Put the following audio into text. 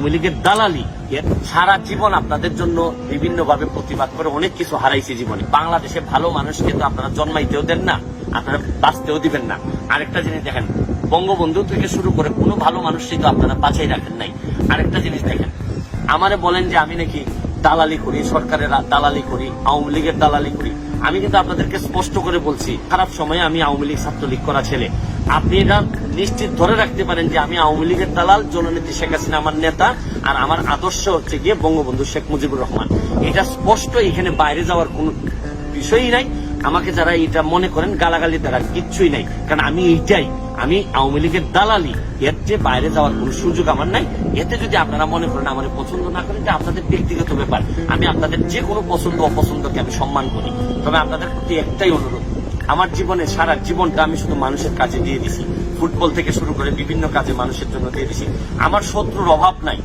আওয়ামী লীগের দালালি, সারা জীবন আপনাদের জন্য বিভিন্ন ভাবে প্রতিবাদ করে অনেক কিছু হারাইছে জীবনে। বাংলাদেশে ভালো মানুষকে তো আপনারা জন্মাইতেও দেন না, আপনারা বাঁচতেও দিবেন না। আরেকটা জিনিস দেখেন, বঙ্গবন্ধু থেকে শুরু করে কোনো ভালো মানুষই তো আপনারা বাঁচাই রাখেন নাই। আরেকটা জিনিস দেখেন, আমারে বলেন যে আমি নাকি দালালি করি, সরকারের দালালি করি, আওয়ামী লীগের দালালি করি। আমি কিন্তু আপনাদেরকে স্পষ্ট করে বলছি, খারাপ সময়ে আমি আওয়ামী লীগ ছাত্রলীগ করা ছেলে। আপনি এটা নিশ্চিত ধরে রাখতে পারেন যে আমি আওয়ামী লীগের দালাল, জননেত্রী শেখ হাসিনা আমার নেতা, আর আমার আদর্শ হচ্ছে গিয়ে বঙ্গবন্ধু শেখ মুজিবুর রহমান। এটা স্পষ্ট, এখানে বাইরে যাওয়ার কোন বিষয়ই নাই। আমাকে যারা এটা মনে করেন গালাগালি দ্বারা কিচ্ছুই নাই, কারণ আমি এইটাই, আমি আওয়ামী লীগের দালালি, এর চেয়ে বাইরে যাওয়ার কোন সুযোগ আমার নাই। এতে যদি আপনারা মনে করেন আমার পছন্দ না করেন, যে আপনাদের ব্যক্তিগত ব্যাপার, আমি আপনাদের যে কোনো পছন্দ অপছন্দকে আমি সম্মান করি। তবে আপনাদের প্রতি একটাই অনুরোধ, আমার জীবনে সারা জীবনটা আমি শুধু মানুষের কাজে দিয়ে দিছি, ফুটবল থেকে শুরু করে বিভিন্ন কাজে মানুষের জন্য দিয়ে দিছি। আমার শত্রুর অভাব নাই।